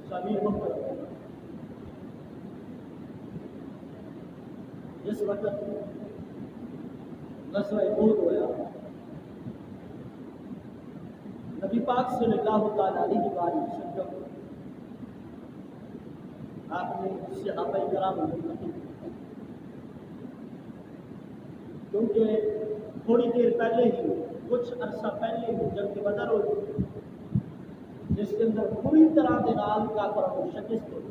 شامل محترم، جس وقت غزوہ احد ہوا، نبی پاک صلی اللہ تعالیٰ علیہ وآلہ وسلم آپ نے صحابہ کرام کیونکہ تھوڑی دیر پہلے ہی، کچھ عرصہ پہلے ہی جنگ بدر ہوئی، جس کے اندر پوری طرح کے نال کافر کو شکست ہوئی،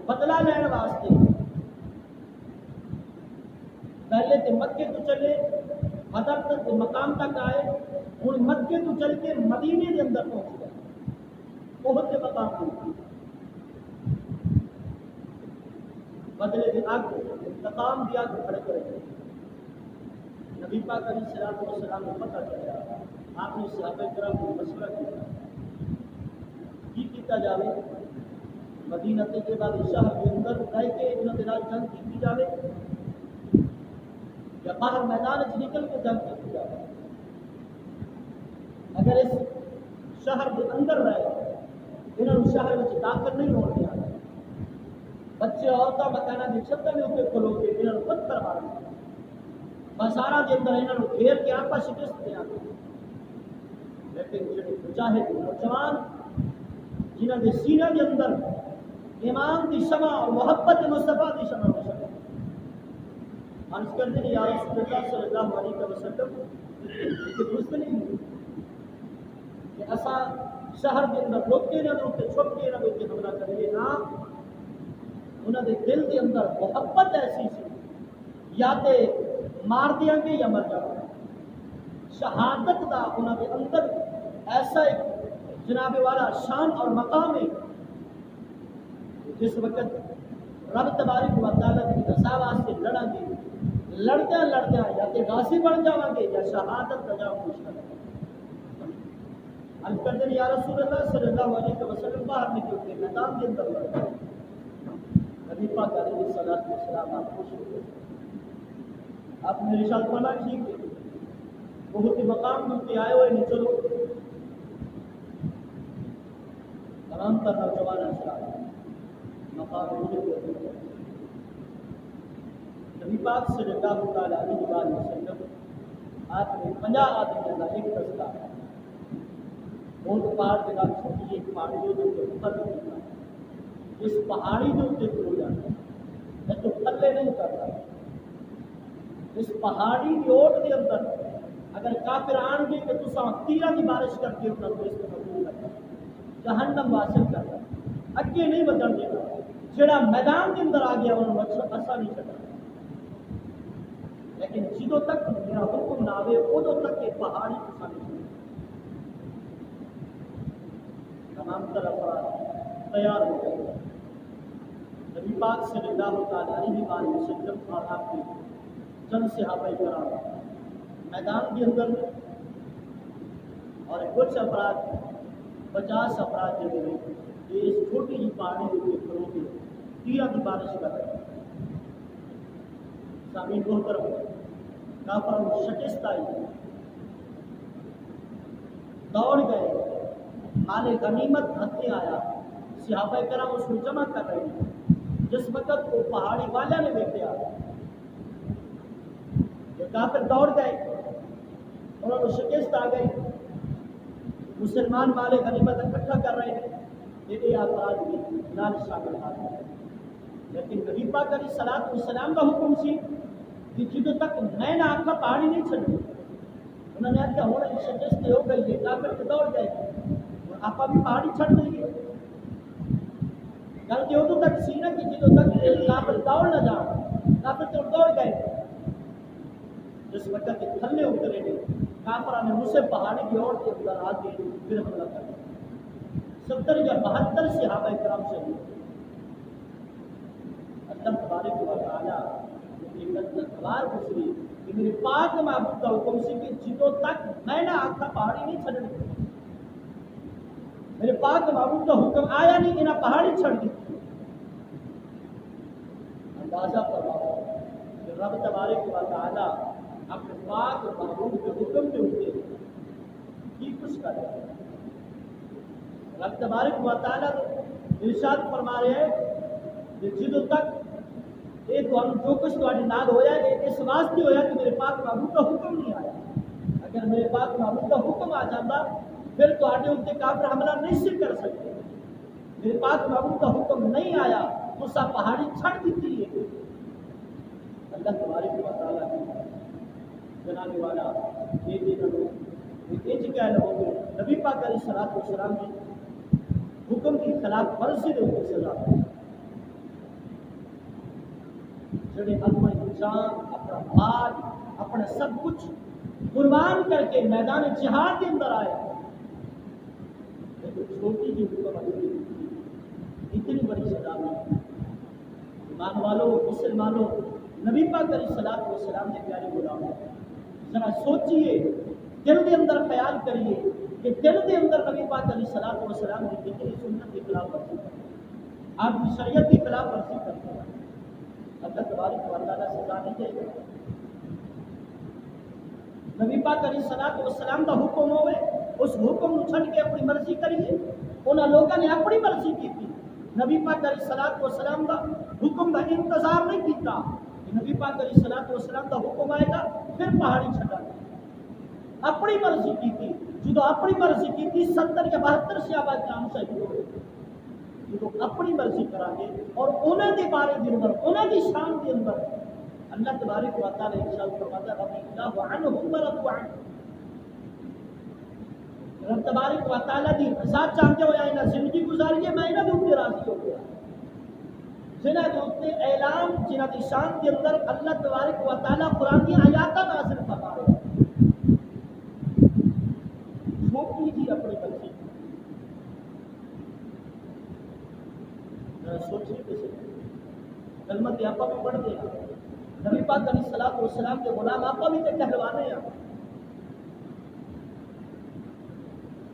بدلہ لینے واسطے پہلے تو مکے تو چلے، بدر تک مقام تک آئے، ہوں مکے تو چل کے مدینے کے اندر پہنچ گئے، بہت کے مقام ہوئی بدلے کی آگ، انتقام دیا تو کھڑے کرے گئے۔ نبی پاک علیہ الصلوۃ والسلام کو پتہ چلا، آپ نے صحابہ کرام کو مشورہ کیا کی کیتا جاوے، مدینہ کے بعد شہر کے اندر رہ کے انہوں کے نال جنگ کی جاوے یا باہر میدان سے نکل کے جنگ کی جاوے۔ اگر اس شہر کے اندر رہے انہوں نے شہر میں داخل نہیں ہو دیا، بچے عورتوں مکانہ کی چھتوں کے اوپر کھلو کے انہوں نے پتھر مار دیا، بازاراں کے اندر انہوں نے گھیر کے آپا شکست دیا۔ لیکن جو مجاہد نوجوان جنہوں کے سینہ کے اندر ایمان کی شمع اور محبت مصطفیٰ کی شمع روشن ہے، عرض کرتے ہیں یا رسول اللہ صلی اللہ علیہ وسلم کہ درست نہیں کہ ایسا شہر کے اندر روکے نہ روکے چھپ کے نہ روکے حملہ کرے نا، انہوں نے دل کے اندر محبت ایسی سی یا تے مار دیا گے یا مر جاؤ گے، شہادت دا انہوں کے اندر ایسا ایک جناب والا شان اور مقام ہے، جس وقت رب تبارک و تعالیٰ کی رضا واسطے لڑیں گے، لڑتے لڑتے یا تے غازی بن جاؤ گے یا شہادت کا جاؤ خوش کر عرض کرتے ہیں یا رسول اللہ صلی اللہ علیہ وسلم باہر نکل کے میدان کے اندر لڑتے نبی پاک علیہ الصلوۃ والسلام آپ خوش ہو گئے، آپ نے ارشاد فرمایا ٹھیک ہے، بہت ہی مقام مل کے آئے ہوئے نہیں، چلو تمام تر نوجوان اشرار مقام مل کے نبی پاک صلی اللہ تعالیٰ علیہ وآلہ وسلم آپ نے 50 آدمیوں کا ایک دستہ بہت پہاڑ کے نام چھوٹی ایک پہاڑی جو اوپر نکلتا، اس پہاڑی جو اوپر ہو جاتا ہے تو تھلے نہیں کرتا، اس پہاڑی کی اوٹ کے اندر اگر کافر آن گے کہ تو تیرہ کی بارش کر کے اپنا کو اس کو مقبول کرتا، جہنم واصل کرتا، اگے نہیں بدل دیتا، جڑا میدان کے اندر آ گیا انہوں نے اثر نہیں چڑھا، لیکن جدوں تک میرا حکم نہ آئے ادوں تک یہ پہاڑی کو نہیں چڑھا۔ تمام طرف تیار ہو گئے، نبی پاک صلی اللہ تعالیٰ علیہ وآلہ وسلم اور آپ کے چند صحابہ کرام میدان کے اندر اور کچھ افراد 50 افراد جو ہیں یہ اس چھوٹی ہی پہاڑی کے کھڑوں کے تیرہ کی بارش کر رہے ہیں۔ سامعین محترم، کافروں کو شکست آئی، دوڑ گئے، مال غنیمت ہتھے آیا، صحابہ کرام اس کو جمع کر رہے ہیں، جس وقت وہ پہاڑی والا نے دیکھا کہ کافر دوڑ گئے، انہوں نے شکست آ گئی، مسلمان مال غنیمت اکٹھا کر رہے ہیں، یہ افراد بھی نال شامل آ گئے، لیکن نبی پاک علیہ الصلوۃ والسلام کا حکم سی کہ جدوں تک میں نہ آکھا پہاڑی نہیں چھڑی، انہوں نے آخیا ہوں شکست ہو گئی ہے، کافر تو دوڑ گئے، آپ بھی پہاڑی چھڑ دیں گے، گل کہ ادو تک سی نا کہ جدوں تک کافر دوڑ نہ جاؤ، کافر تو دوڑ گئے، جس وقت کے تھلے اترے نے کافرہ نے اسے پہاڑی کی اور کے اندر آ کے پھر حملہ کر دیا، 70 یا 72 صحابہ کرام شہید۔ اللہ تبارک و تعالیٰ نے اخبار گزری کہ میرے پاک معبود کا حکم سی کہ جدوں تک میں نہ آکھا پہاڑی نہیں چھڑنی، میرے پاک معبود کا حکم آیا نہیں انہیں پہاڑی چھڑ دی۔ اندازہ فرماؤ کہ رب تبارک و تعالیٰ اپنے پاک معبود کے حکم کے اوپر کی کچھ کر رہا ہے۔ رب تبارک و تعالی ارشاد فرما رہے ہیں کہ جدوں تک یہ جو کچھ تھوڑے نال ہویا ہے اس واسطے ہویا کہ میرے پاک محبوب کا حکم نہیں آیا. اگر میرے پاک محبوب کا حکم آ جاتا پھر تھوڑے اتنے کافر حملہ نہیں سے کر سکتے. میرے پاک محبوب کا حکم نہیں آیا تو سا پہاڑی چھڑ دیتی ہے. اللہ تبارک و تعالی جناب والا یہ دن یہ کہہ لو کہ نبی پاک علیہ الصلوۃ والسلام کی حکم کی خلاف ورزی دے اوپر سزا جڑے اپنا جان اپنا مال اپنا سب کچھ قربان کر کے میدان جہاد کے اندر آئے. لیکن چھوٹی جی حکم اتنی بڑی سزا نہیں. ایمان والوں مسلمانوں نبی پاک علیہ الصلوۃ والسلام کے پیارے غلاموں ذرا سوچئے دل کے اندر خیال کریے کہ دل کے اندر نبی پاک علیہ الصلوۃ والسلام کی کتنی سنت کی خلاف ورزی کرتے ہیں, آپ کی شریعت کی خلاف ورزی کرتے ہیں. اللہ تبارک و تعالیٰ سزا نہیں دے گا. نبی پاک علیہ الصلوۃ والسلام کا حکم ہوئے اس حکم کو چھڑ کے اپنی مرضی کریے. انہاں لوگوں نے اپنی مرضی کی تھی. نبی پاک علیہ الصلوۃ والسلام کا حکم کا انتظار نہیں کیتا. نبی پاک علیہ الصلوۃ والسلام کا حکم آئے گا پھر پہاڑی چھڑا. اپنی مرضی کی تھی. جدو اپنی مرضی کی تھی 70 یا 72 صحابہ کرام شہید ہوئے. جدو اپنی مرضی کرا گے اور انہوں کے بارے کے اندر انہوں کی شان کے اندر اللہ تبارک و تعالی ارشاد فرماتا ہے رضی اللہ عنہم ورضوا عنہ. رب تبارک و تعالی دی رضا چاہتے ہو یا زندگی گزاریے میں انہاں دے اوپر راضی ہو گیا. جنہاں دے اوپر اعلان جنہاں دی شان کے اندر اللہ تبارک و تعالی قرآن کی آیات نازل فرما رہے ہیں. چھوٹی جی اپنی مرضی سوچیے کسی کلمہ کے آپ بھی پڑھتے ہیں. نبی پاک علیہ الصلوۃ والسلام کے غلام آپ بھی تے کہلوانے ہیں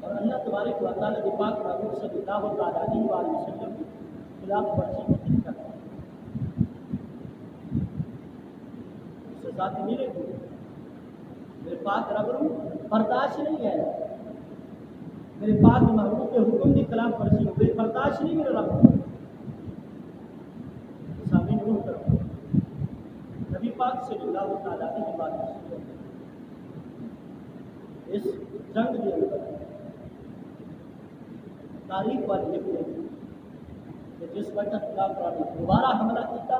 اور اللہ تبارک و تعالی کے پاک محبوب صلی اللہ علیہ وسلم کی خلاف ورزی نہیں کرتا. اس سے ذاتی میرے کو میرے پاک رب برداشت نہیں ہے. میرے پاک محبوب کے حکم کی خلاف ورزی ہوئی برداشت نہیں میرے رب. سامنے نہیں کرو نبی پاک صلی اللہ تعالیٰ کی بات اس جنگ کے اندر تاریخ والی لکھتے ہیں کہ جس وقت کافروں نے دوبارہ حملہ کیا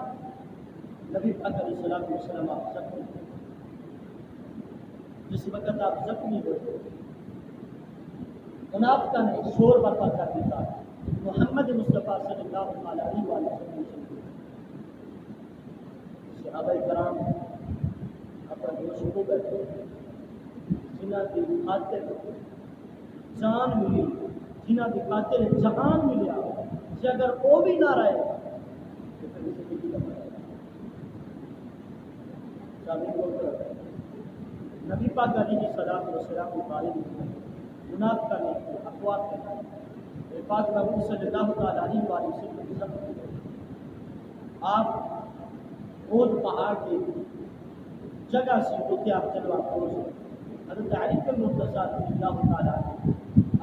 نبی پاک علیہ الصلوۃ والسلام آپ زخمی ہوئے. جس وقت آپ زخمی ہوئے منافقہ نے شور برپا کر دیا محمد مصطفیٰ صلی اللہ علیہ وسلم. صحابہ کرام اپنا جوش کو بیٹھے جنہ کی خاطر جان ملی جنہ کی خاطر جہان ملیا کہ اگر وہ بھی نہ رہے تو پھر زندگی کا نبی پاک علیہ الصلوۃ والسلام کے بارے میں منافقہ نے افواہ کرنا پاک محبوب صلی اللہ تعالیٰ علیہ وسلم آپ اور پہاڑ کی جگہ سے ہوتے آپ چلوا پہنچ حضرت علی کے مرتضیٰ رضی اللہ تعالیٰ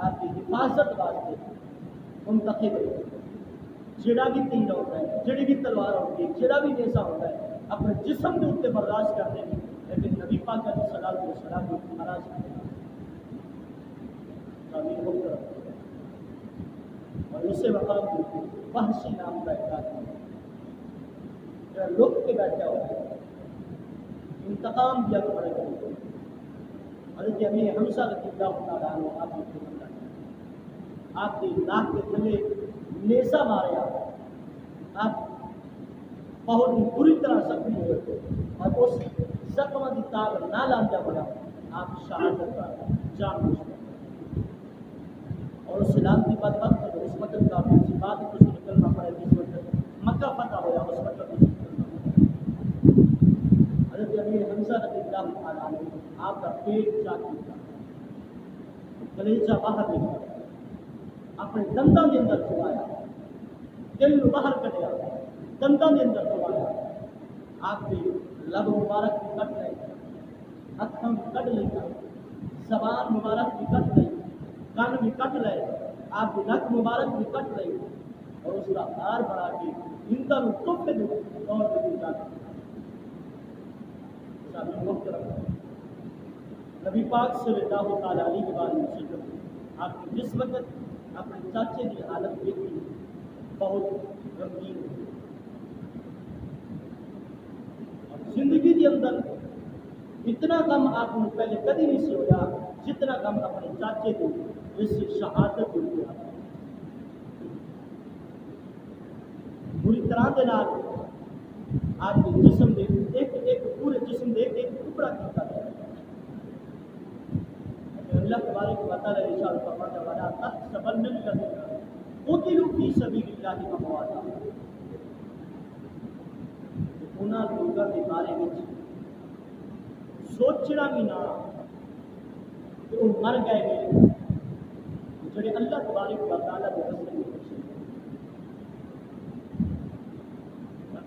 آپ کی حفاظت واسطے منتخب ہے. جڑا بھی تیر ہوتا ہے جڑی بھی تلوار ہوتی ہے جڑا بھی نیزہ ہوتا ہے اپنے جسم کے اوپر برداشت کرتے ہیں لیکن نبی پاک علیہ الصلوۃ والسلام کو ناراض کرتے ہیں. اور اسے وقت وحشی نام کا ایک آدمی لوگ کے بیٹھا ہوا ہے انتقام دیا تو بڑے گا. حضرت امیر حمزہ رضی اللہ تعالیٰ عنہ آپ کی خدمت آپ کی ناک کے تھلے نیزہ مارے آپ بہت ہی بری طرح زخمی ہوئے تھے اور اس زخم کی تاب نہ لانا پڑا آپ شہادت کا جان بوجھ اور اس سلام کی بات وقت اس وقت کافی سی بات کچھ نکلنا پڑے جس وقت مکہ فتح ہوا اس وقت کچھ حضرت امیر حمزہ رضی اللہ تعالیٰ عنہ آپ کا پیٹ چاہتا کلیجہ باہر نکلا اپنے دنداں کے اندر چلایا دل باہر کٹیا دنداں کے اندر چلایا آپ کے لب مبارک بھی کٹ لے ہتھاں بھی کٹ لے زبان مبارک بھی کٹ لے کان بھی کٹ لے آپ کی نک مبارک بھی کٹ رہی اور اس کا ہار بڑھا کے انسان تحفے دو اور بھی جاتے نبی پاک صلی اللہ تعالیٰ علیہ وسلم آپ کی جس وقت اپنے چاچے کی حالت دیکھی بہت غمگین ہوئی اور زندگی کے اندر اتنا غم آپ نے پہلے کبھی نہیں سی ہویا جتنا غم اپنے چاچے کو اس سے شہادت ہو گیا بری طرح کے نال آپ کے جسم دے ایک ایک پورے جسم دے ایک ٹکڑا کرتا ہے اللہ تبارک و تعالی ارشاد فرماتا ہے ولا تحسبن الذين قتلوا في سبيل الله امواتا انہاں لوگاں دے بارے وچ سوچنا بھی نہ کہ وہ مر گئے نے جڑے اللہ تبارک و تعالی دے رسول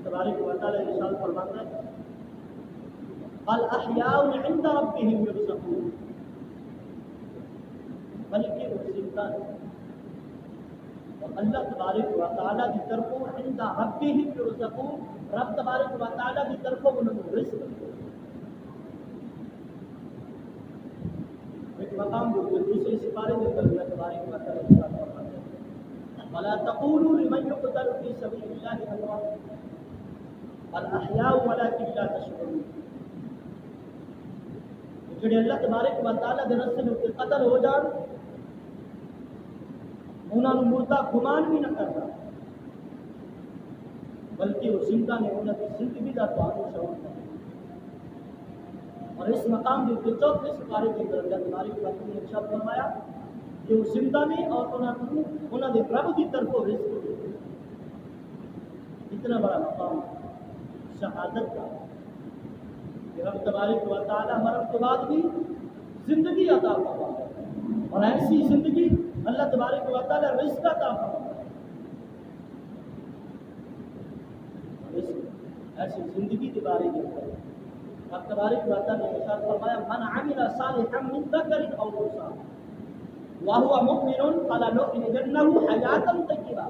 تبارک و تعالی ارشاد فرماتا ہے الاحیاء عند ربهم يرزقون بلکہ وہ زندہ ہے اور اللہ تبارک و تعالی کی طرفوں عند ربهم يرزقون رب تبارک و تعالی کی طرفوں انہوں نے رزق دیا ایک مقام جو دوسرے سپارے میں اللہ تبارک و تعالی ارشاد فرماتا ہے ولا تقولوا لمن يقتل في سبيل الله اموات الاحیاء ولكن لا تشعرون جڑے اللہ تبارک و تعالی دے رسول کے قتل ہو جان انہاں نوں مردہ گمان بھی نہ کرنا بلکہ وہ زندہ نے انہاں کی زندگی کا تعلق شعور کرنا اور اس مقام کے چوتھے سپارے کے اندر اللہ تبارک و تعالی نے ارشاد فرمایا کہ وہ زندہ نے اور انہاں دے رب کی طرف رزق دے اتنا بڑا مقام شہادت کا کہ رب تبارک و تعالی مرنے کے بعد بھی زندگی عطا فرماتا ہے اور ایسی زندگی اللہ تبارک و تعالی رزق عطا فرماتا ہے ایسی زندگی کے بارے میں رب تبارک و تعالی نے ارشاد فرمایا من عمل صالحا من ذکر او انثى وهو مؤمن فلنحيينه حیاتا طیبہ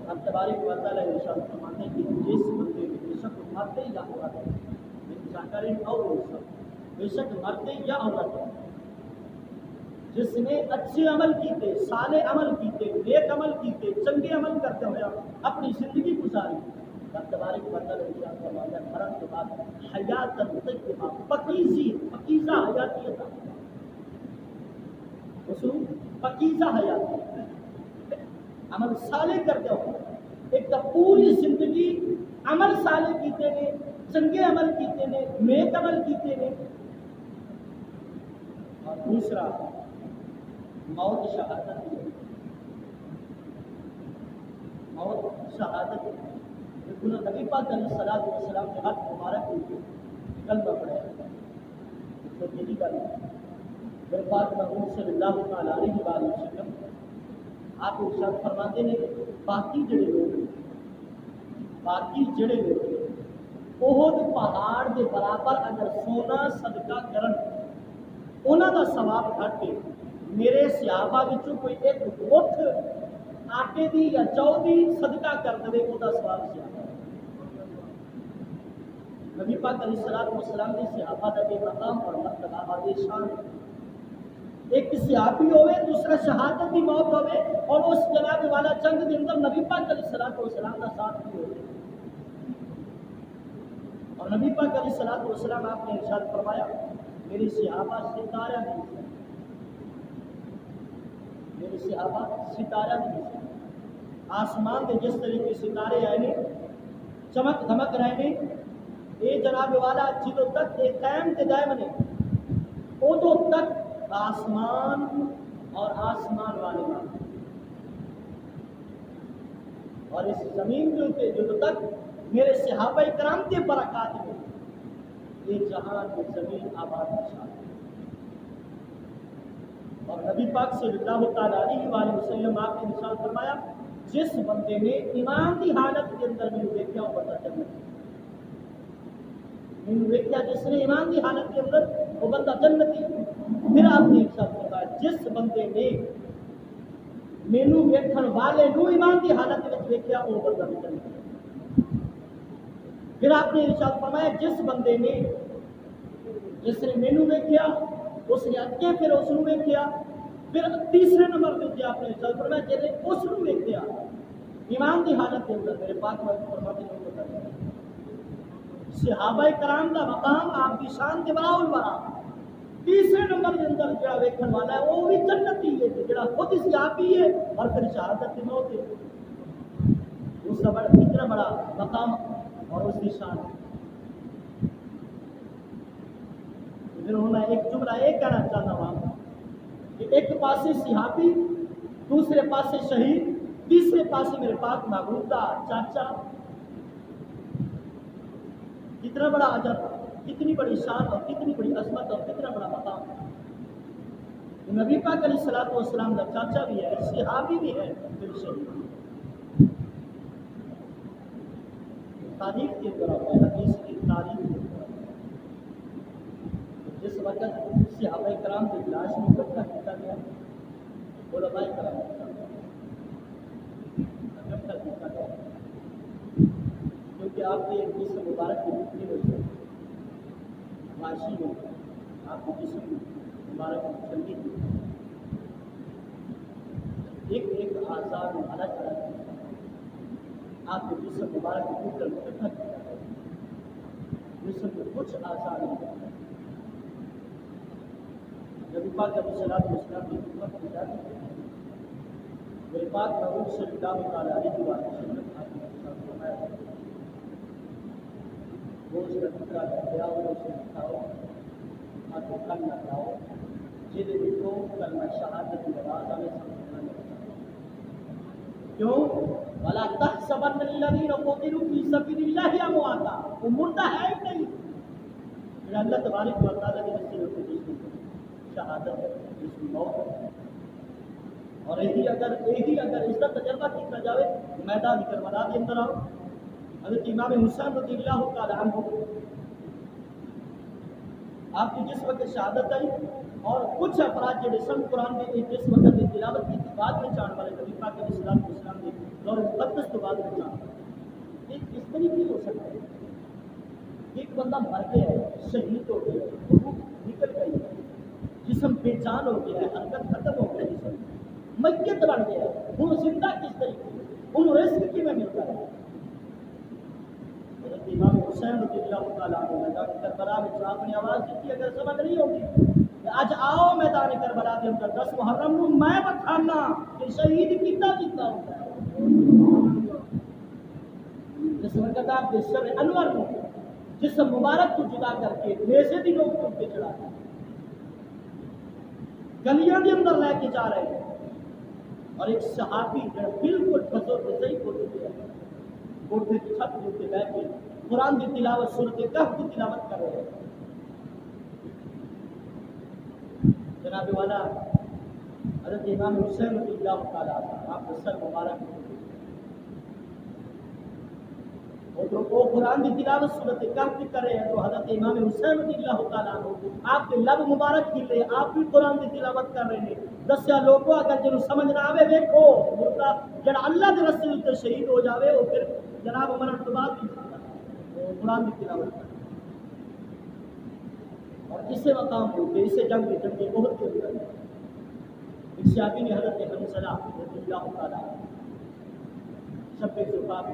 رب تبارک و تعالی نے ارشاد فرماتے ہیں کہ جس بندے بے شک مرتے یا عورت ذکر او انثى بے شک مرتے یا عورت جس نے اچھے عمل کیتے صالح عمل کیتے نیک عمل کیتے چنگے عمل کرتے ہوئے اپنی زندگی گزاری رب تبارک و تعالی نے ارشاد فرمایا مرن کے بعد حیات طیبہ پکیزہ حیاتی عطا رسول پکیزہ حیاتی عمل صالح کرتے ہو ایک تو پوری زندگی عمل صالح کیتے نے چنگے عمل کیتے نے نیک عمل کیتے نے اور دوسرا موت شہادت موت شہادت نبی پاک علیہ الصلوۃ والسلام کے ہاتھ مبارک میں کلمہ پڑھا تو یہی گل میرے پاک محمود صلی اللہ تعالی علیہ وسلم آپ ارشاد فرماتے ہیں باقی جڑے لوگ احد پہاڑ کے برابر اگر سونا صدقہ کرن انہاں دا ثواب گھٹ کے میرے صحابہ وچوں کوئی ایک مٹھ آٹے دی یا چو دی صدقہ کر دے او دا ثواب زیادہ نبی پاک علیہ الصلوۃ والسلام نے صحابہ دا بے مقام اور مرتبہ بے شان ایک صحابی ہوئے دوسرا شہادت کی موت ہوئے اور اس جناب والا جنگ کے اندر نبی پاک علیہ الصلوۃ والسلام کا ساتھ بھی ہوئے اور نبی پاک علیہ الصلوۃ والسلام آپ نے ارشاد فرمایا میری صحابہ ستارہ نہیں میرے صحابہ ستارہ نہیں آسمان کے جس طریقے ستارے آئے نے چمک دھمک رہے نے یہ جناب والا جدو تک ایک قائم کے دائم نے ادو تک آسمان اور آسمان والے بات اور اس زمین کے اوپر جدو تک میرے صحابہ کرام کے برکات میں یہ جہاں کی زمین آباد نشان اور نبی پاک صلی اللہ تعالیٰ علیہ وآلہ وسلم آپ نے مثال فرمایا جس بندے نے ایمان کی حالت کے اندر میں دیکھا وہ بندہ جنت دیکھا جس نے ایمان کی حالت کے اندر وہ بندہ جنتی پھر آپ نے مثال فرمایا جس بندے نے مینو ویکھن والے نو ایمان کی حالت میں ویکھیا وہ بندہ بھی جنت۔ پھر آپ نے ارشاد فرمایا جس بندے نے جس نے مینو ویکھیا اس نے اگے پھر اس نو ویکھیا، پھر تیسرے نمبر پہ آپ نے ارشاد فرمایا جس نے اس نو ویکھیا ایمان کی حالت کے اندر، میرے پاک فرماتے ہیں صحابہ کرام کا مقام آپ کی شان کے برابر بڑا۔ تیسرے نمبر کے اندر جڑا ویکھن والا ہے وہ بھی جنتی ہے، جڑا خود اس آپ ہی ہے اور پھر شہادت کی موت ہے، اس کا بڑا کتنا بڑا مقام اور اس کی شان ہے۔ پھر میں ایک جملہ یہ کہنا چاہتا ہوں کہ ایک پاسے صحابی، دوسرے پاسے شہید، تیسرے پاسے میرے پاک محبوب کا چاچا، کتنا بڑا اجر، کتنی بڑی شان اور کتنی بڑی عظمت اور کتنا بڑا مقام۔ نبی پاک علیہ الصلوۃ والسلام کا چاچا بھی ہے، صحابی بھی ہے، پھر شہید۔ تاریخ کے اندر آتا ہے، حدیث کی تاریخ کے اندر جس وقت صحابہ کرام کی لاش میں اکٹھا کیا گیا، علماء کرام اکٹھا کیا گیا، کیونکہ آپ کے جسم مبارک کی کتنی ہوئی معاشی میں آپ کے جسم مبارک کی چلتی تھی، ایک ایک آزاد الگ الگ آپ کے جسم مبارک کی ٹوٹ کر اکٹھا کیا گیا، جسم کے کچھ آزاد نہیں، جب پاک علیہ السلام کی خدمت کی جاتی ہے، میرے پاک محبوب صلی اللہ تعالیٰ علیہ وسلم وہ اس کا ٹکڑا کیا ہو، اسے دکھاؤ، آپ کو کل نہ کھاؤ، جنہیں بھی تو کلمہ شہادت کی آواز آنے سے کیوں؟ وَلَا تَحْسَبَنَّ الَّذِينَ قُتِلُوا فِي سَبِيلِ اللَّهِ أَمْوَاتًا، وہ مردہ ہے ہی نہیں، پھر اللہ تبارک و تعالیٰ کی رسی میں جس کی شہادت ہے، جس کی موت ہے، اور یہی اگر اس کا تجربہ کیا جائے میدان کربلا کے اندر آؤ، حضرت امام حسین رضی اللہ تعالیٰ عنہ آپ کی جس وقت شہادت آئی اور کچھ افراد جو سن قرآن میں جس وقت تلاوت کی بعد میں چاند والے نبی پاک علیہ السلام نے دور مقدس تو بعد میں چاند، ایک اس طریقے ہو سکتا ہے ایک بندہ مر گیا ہے، شہید ہو گیا ہے، روح نکل گئی ہے، جسم بے جان ہو گیا ہے، حرکت ختم ہو گیا ہے، جسم میت بن گیا ہے، وہ زندہ کس طریقے ان رزق کی میں ملتا ہے۔ حضرت امام حسین رضی اللہ تعالیٰ عنہ میدان کربلا میں آپ نے آواز دی، اگر سمجھ نہیں ہوگی آج آؤ میدان کربلا کے اندر 10 محرم کو میں بتانا کہ شہید کتنا ہوتا ہے، جس وقت آپ کے سر انور کو جسم مبارک کو جدا کر کے نیزے بھی لوگ ان کے چڑھاتے ہیں، گلیاں کے اندر لے کے جا رہے ہیں، اور ایک صحابی جو بالکل بزرگ صحیح کوٹے کی چھت کے اوپر بیٹھ کے قرآن کی تلاوت سورۃ کہف کی تلاوت کر رہے ہیں۔ جناب والا حضرت امام حسین رضی اللہ تعالیٰ آپ کا سر مبارک وہ قرآن کی تلاوت سورۃ کہف کی کر رہے ہیں، تو حضرت امام حسین رضی اللہ تعالیٰ آپ کے لب مبارک کھل رہے، آپ بھی قرآن کی تلاوت کر رہے ہیں۔ دسیا لوگوں اگر جنہوں سمجھ نہ آوے دیکھو مردہ جڑا اللہ کے رستے اتنے شہید ہو جاوے وہ پھر جناب مرن تو بعد قرآن کی تلاوت کر، اور اسے مقام ہوتے اسے جنگ بہت کے اندر ایک صحابی نے حضرت حنظلہ رضی اللہ تعالیٰ شب زفاف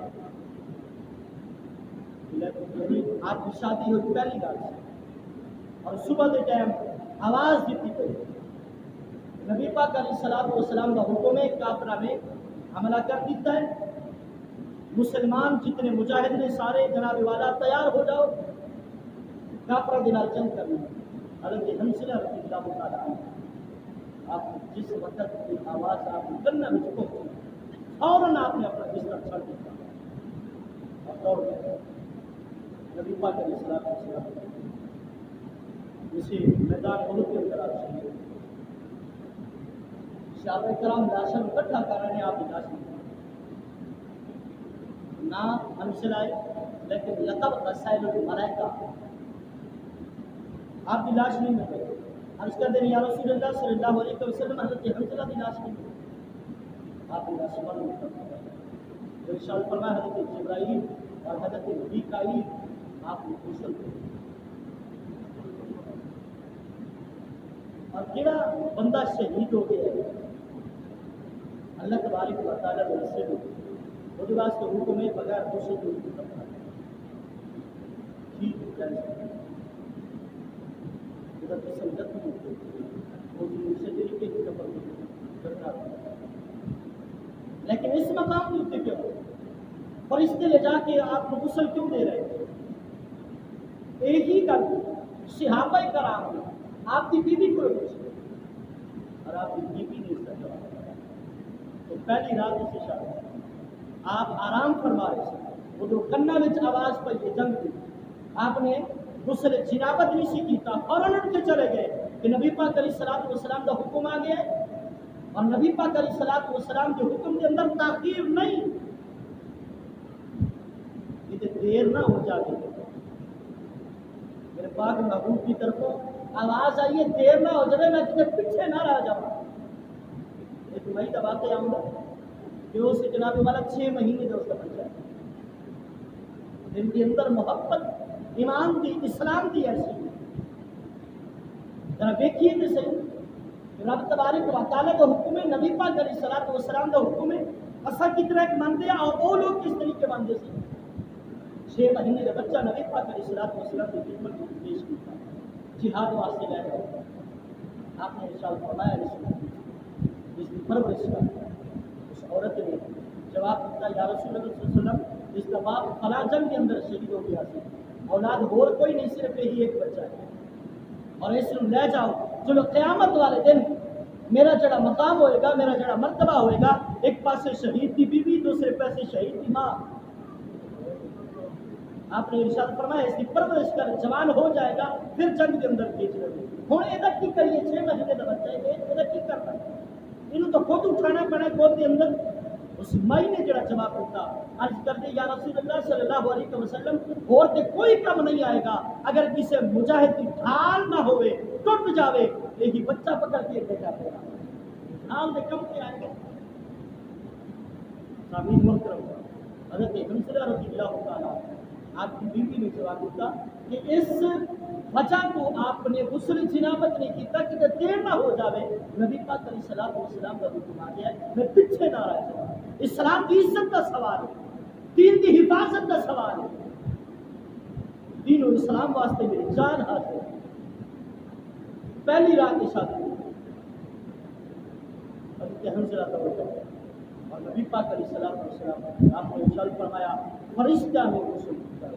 آپ کی شادی ہوئی پہلی رات سے اور صبح کے ٹائم آواز دیتی گئی، نبی پاک علیہ الصلوۃ والسلام کا حکم ہے کافرہ میں حملہ کر دیتا ہے، مسلمان جتنے مجاہد نے سارے جناب والا تیار ہو جاؤ، کافرہ کے نال جنگ کرنا۔ حضرت حنظلہ رضی اللہ تعالیٰ عنہ آپ جس وقت کی آواز آپ کی گنہ میں پہنچی فوراً آپ نے اپنا بستر چھوڑ دیا اور دوڑ گئے نبی پاک علیہ الصلوۃ والسلام اسی میدان احد کے اندر آپ شہید ہوئے۔ صحابہ کرام لاشیں اکٹھا کر رہے ہیں، آپ کی لاش نہ حنظلہ آئے لیکن لقب غسائل الملائکہ آپ کی لاش نہیں مل گئی۔ عرض کر دیں یا رسول اللہ صلی اللہ علیہ وسلم حضرت حنظلہ کی لاش نہیں ملی، آپ نے آسمان میں ارشاد فرمایا حضرت جبرائیل اور حضرت میکائیل آپ نے غسل کیا اور جڑا بندہ شہید ہو گیا ہے اللہ تبارک و تعالیٰ نے اسے وہ واسطے حکم ہے بغیر غسل کے اس کو کرنا ٹھیک ہے سمجھت طریقے کی کرنا لیکن اس مقام کے اتنے کیوں فرشتے لے جا کے آپ کو غسل کیوں دے رہے ہیں؟ ایک ہی کر صحابہ کرام آپ کی بیوی کو اور آپ کی بیوی نے اس کا جواب دیا تو پہلی رات اس سے شادی آپ آرام فرما رہے تھے وہ جو کنا میں آواز پہ یہ جنگ تھی آپ نے غسل جنابت نہیں سی کیتا فوراً اٹھ کے چلے گئے کہ نبی پاک علیہ الصلوۃ والسلام کا حکم آ گیا اور نبی پاک علیہ الصلوۃ والسلام کے حکم کے اندر تاخیر نہیں یہ دیر نہ ہو جائے میرے پاک محبوب کی طرفوں آواز آئی ہے دیر نہ ہو جائے میں تجھے پیچھے نہ رہ جاؤں ایک مئی کا واقعہ آؤں گا کہ اس جناب والا 6 مہینے کا اس کا بچہ ہے جن کے اندر محبت ایمان دی اسلام دی ایسی ذرا دیکھیے تو صحیح رب تبارک و تعالیٰ کا حکم ہے نبی پاک علیہ الصلوۃ والسلام کا حکم ہے اصل کی طرح ایک مانتے ہیں اور وہ لوگ کس طریقے مانتے سے 6 مہینے کا بچہ نبی پاک علیہ الصلوۃ والسلام کی خدمت میں پیش کیا جہاد واسطے لے گئے آپ نے ارشاد فرمایا جس کی پرورش کا اس عورت نے جواب دیتا یا رسول اللہ صلی اللہ علیہ وسلم اس کا باپ فلاں جنگ کے اندر شہید ہو گیا تھا اولاد اور کوئی نہیں صرف یہی ایک بچہ ہے اور اس میں لے جاؤ چلو قیامت والے دن میرا جڑا مقام ہوئے گا میرا جڑا مرتبہ ہوئے گا ایک پاسے شہید کی بیوی دوسرے پاسے شہید کی ماں آپ نے ارشاد فرمایا اس کی پرورش کر جوان ہو جائے گا پھر جنگ کے اندر بھیج رہے ہوں یہ کی کریے 6 مہینے کا بچہ ہے یہ کی کرنا انہوں تو خود اٹھانا پڑا گود کے اندر اس مائی نے جڑا جواب دیتا عرض کر دے یا رسول اللہ صلی اللہ علیہ وسلم اور تے کوئی کم نہیں آئے گا اگر کسی مجاہد کی ڈھال نہ ہوئے ٹوٹ جاوے یہی بچہ پکڑ کے لے جاتے گا ڈھال دے کم کے آئے گا سامعین محترم حضرت حنظلہ رضی اللہ تعالیٰ آپ کی بیوی نے جواب دیتا کہ اس وجہ کو آپ نے غسل جنابت نہیں کیتا کہ دیر نہ ہو جاوے نبی پاک علیہ الصلوۃ والسلام کا حکم آ گیا ہے میں پیچھے نہ رہ جاؤں اسلام کی عزت کا سوال ہے دین کی حفاظت کا سوال ہے دین و اسلام واسطے میری جان حاضر ہے پہلی رات کی شادی حضرت حنظلہ کا بیٹا اور نبی پاک علیہ الصلوۃ والسلام آپ نے ارشاد فرمایا فرشتہ نے غسل کیا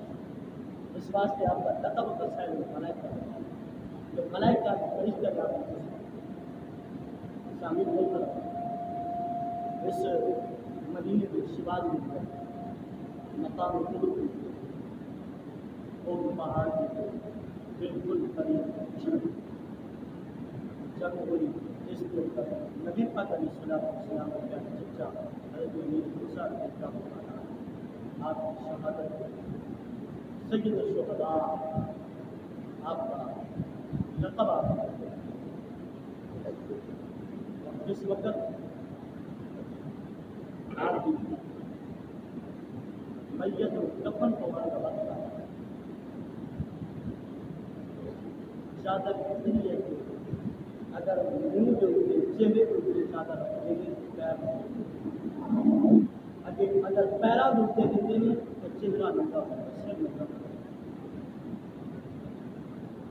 اس واسطے آپ کا لقب کا صاحب ملائکہ جو ملائکہ فرشتہ کا شامل ہو کر اس مدینے کے شمال میں مقام خود اور پہاڑ کے بالکل قریب جب ہوئی اس کے اوپر نبی پاک علیہ الصلوۃ والسلام کا چچا حضرت امیر موسیٰ کا آپ کی شہادت سید الشہداء آپ کا لقب آتا جس وقت آپ کی میت دفن ہونے کا وقت آتا چادر اتنی ہے کہ اگر منہ کے اوپر چہرے کے اوپر چادر رکھیں گے پیر اگر پیرا ڈوبتے دیتے ہیں تو چہرہ لگا سر لگا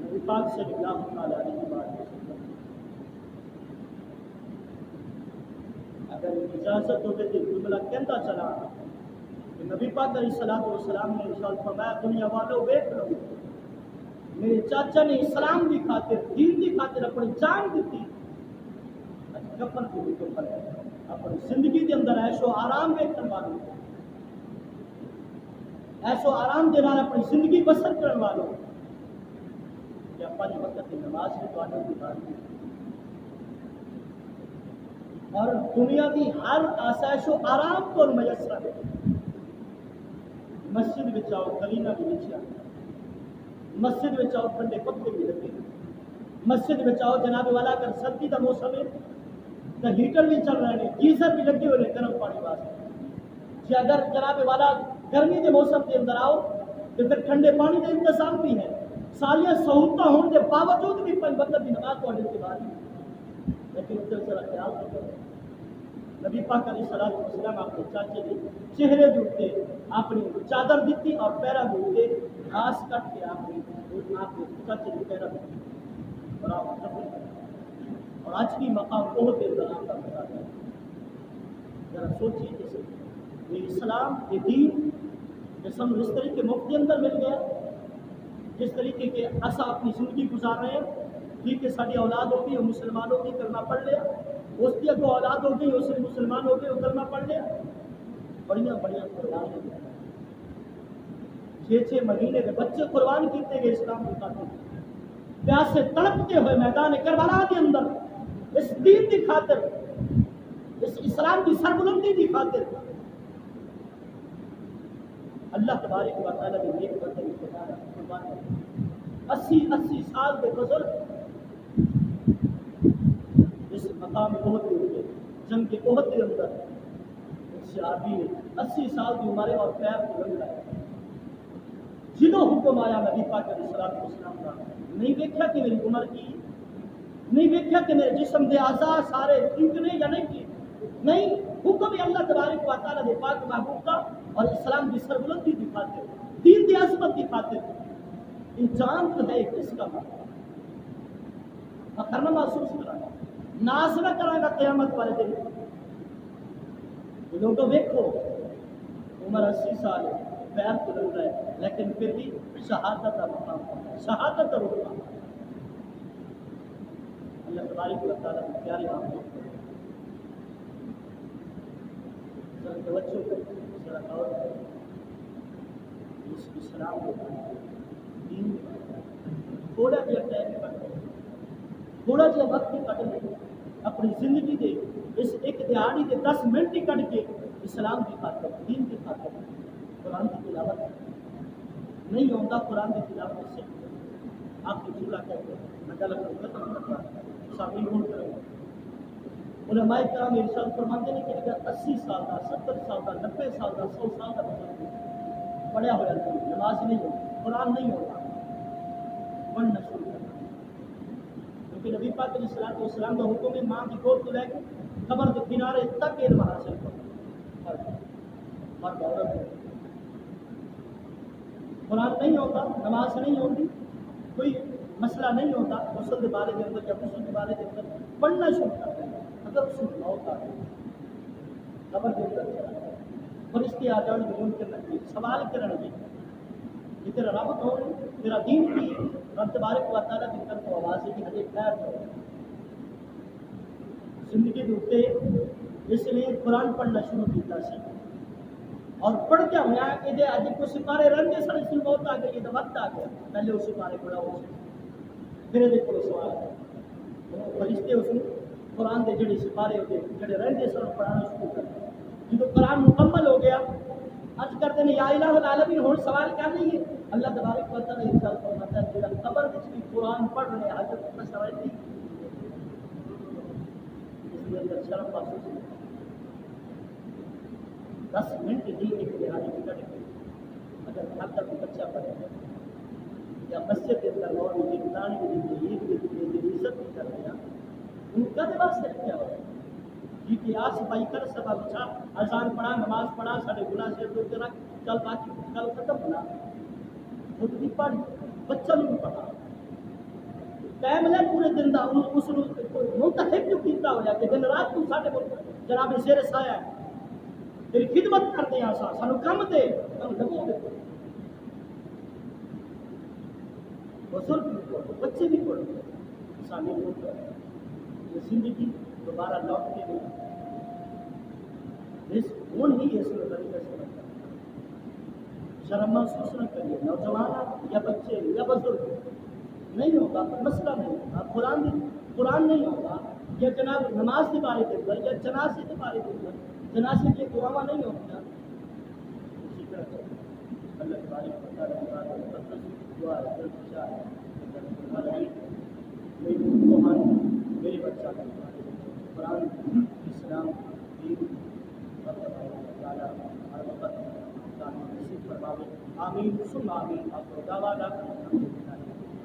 نبی پاک صلی اللہ تعالیٰ علیہ وسلم اگر اجازت ہوتے تو جملہ کہتا چلا کہ نبی پاک علیہ الصلوۃ والسلام نے ارشاد فرمایا دنیا والوں دیکھ لو میرے چاچا نے اسلام کی خاطر دین کی خاطر اپنی جان دیتی کفن کو بھی کفن اپنی زندگی کے اندر ایشو آرام دیکھنے والوں ایشو آرام دینا اپنی زندگی بسر کرنے والوں کہ اپنی وقت کی نماز کی دعاوں کی بات اور دنیا کی ہر آسائش و آرام کو میسر ہے مسجد میں آؤ کلینا بھی بچیا مسجد میں آؤ ٹھنڈے پکے بھی لگے مسجد میں آؤ جناب والا اگر سردی کا موسم ہے تو ہیٹر بھی چل رہے ہیں، گیزر بھی لگے ہوئے گرم پانی واسطے جی اگر جناب والا گرمی کے موسم کے اندر آؤ تو پھر ٹھنڈے پانی کا انتظام بھی ہے، ساریاں سہولتیں ہونے کے باوجود بھی بندہ کی نماز پڑھنے کے بعد لیکن اس ذرا خیال رکھو نبی پاک علیہ الصلوۃ والسلام آپ کے چاچے کے چہرے کے اوپر اپنی چادر دیتی اور پیرا کے اوپر گھاس کٹ کے آپ کے چاچے کے پیرا دیتی اور آپ دفن کرتے اور آج بھی مقام بہت دیر کا آپ کا بتا ہے۔ ذرا سوچیے کہ یہ اسلام یہ دین جس ہم اس طریقے مفت کے اندر مل گیا، جس طریقے کے ایسا اپنی زندگی گزار رہے ہیں، ٹھیک ہے ساری اولاد ہوگی وہ مسلمان ہوگی کلمہ پڑھ لیا، اس کی اگو اولاد ہوگی اس سے مسلمان ہوگی وہ کلمہ پڑھ لیا، بڑھیا بڑھیا قربان ہو گیا، 6 مہینے کے بچے قربان کیتے گئے اسلام کی خاطر، پیاس سے تڑپتے ہوئے میدان کربلا کے اندر اس دین کی خاطر، اس اسلام کی سربلندی کی خاطر اللہ تبارک و تعالیٰ نے ایک بندے کی قربان کیا 80 سال کے بزرگ اس مقام احد کے جنگ کے احد کے اندر ایک صحابی نے 80 سال کی عمر اور پیر کو رنگ لایا، جنہوں حکم آیا نبی پاک علیہ الصلوۃ والسلام کا، نہیں دیکھا کہ میری عمر کی، نہیں دیکھا کہ میرے جسم کے اعضاء سارے ٹھیک نے یا نہیں کی، نہیں، حکم ہے اللہ تبارک و تعالیٰ نے پاک محبوب کا اور اسلام کی سربلندی کی خاطر، دین کی عظمت کی خاطر یہ جان تو ہے کس کا فخر نہ محسوس کرانا، ناز نہ کرانا قیامت والے دن، لوگوں دیکھو عمر 80 سال ہے، پیر تو لگ رہا ہے لیکن پھر بھی شہادت کا مقام، شہادت کا مقام اللہ تبارک و تعالیٰ کی پیاری آمد توجہ ذرا غور کریں، اس اسلام کو دین تھوڑا جہا ٹائم کٹ لیں، تھوڑا جہا وقت ہی کٹ لیں اپنی زندگی کے اس ایک دیہڑی کے 10 منٹ ہی کٹ کے اسلام کی خاطر، دین کی خاطر قرآن کی تلاوت نہیں ہوتا، قرآن کی تلاوت سے آپ کی جھولا کہتے ہیں میں غلط ختم کرتا شامل ہو کروں علماء کرام ارشاد فرماتے ہیں کہ اگر 80 سال کا 70 سال کا 90 سال کا 100 سال کا بزرگ پڑھا ہوا ہے نماز نہیں ہوتی، قرآن نہیں ہوتا، پڑھنا شروع کرنا، کیونکہ نبی پاک علیہ الصلوۃ والسلام کا حکم ہے ماں کی گود کو لے کے قبر کے کنارے تک علم حاصل کرو، مرد عورت ہے، قرآن نہیں ہوتا، نماز نہیں ہوتی، کوئی مسئلہ نہیں ہوتا، غسل کے بارے کے اندر یا غسل کے بارے کے اندر پڑھنا شروع کرتے ہیں، اگر اس میں موت آ گئی خبر کے اندر چلا اور اس کے آجان کے ممکن نہیں سوال کرنے کی کہ تیرا رب کون ہے، تیرا دین کی رب تبارک و تعالیٰ کی طرف آواز ہے کہ ہجے خیر کرو زندگی کے اتنے اس لیے قرآن پڑھنا شروع کیا سی اور پڑھ کے ہوا کہ جی اج کو سپارے رہتے سن اس موت آ گئی تو وقت آ گیا پہلے وہ سپارے پڑھا ہو پھر یہ کو سوال ہے فرشتے اس قرآن کے جڑے سپارے ہوتے جڑے رہتے سن پڑھانا شروع کر جب قرآن مکمل ہو گیا اج کرتے ہیں یا الہ العالمین ہوں سوال کر لیے اللہ تبارک و تعالیٰ ارشاد فرماتا ہے جڑا قبر وچ بھی قرآن پڑھ رہے حضرت کا سوال نہیں اس کے اندر شرم محسوس نہیں 10 منٹ دی ایک دہاڑی کی کٹ گئی اگر گھر کا کوئی بچہ پڑھے یا مسجد کے اندر اور مجھے بتانے کے لیے عید کے لیے عزت بھی کر دیا ان کا واسطے کیا ہو جی کہ آج صفائی کر سب اچھا اذان پڑھا نماز پڑھا سارے گناہ سے دور کے رکھ چل باقی کل ختم ہونا خود بھی پڑھ بچہ بھی پڑھا ٹائم لے پورے دن کا اس منتخب جو کیتا ہوا کہ دن رات تو سارے جناب شیر سایا ہے تیری خدمت کرتے ہیں سانو کم دے لگو دے بزرگ بھی پڑھو بچے بھی پڑھو شامل ہو کر یہ زندگی دوبارہ لوٹ کے نہیں کون ہی اس میں طریقے سے شرم محسوس نہ کریے نوجوان یا بچے یا بزرگ نہیں ہوگا مسئلہ نہیں ہوگا قرآن نہیں ہوگا یا جناب نماز کے بارے کے اندر یا جنازے کے بارے کے اندر جنازے کے دعا نہیں ہوگا اسی طرح اللہ کے بارے میری بچہ قرآن اسلام دین تعالیٰ ہر وقت نصیب فرماوے. آمین ثم آمین. آپ کو دعویٰ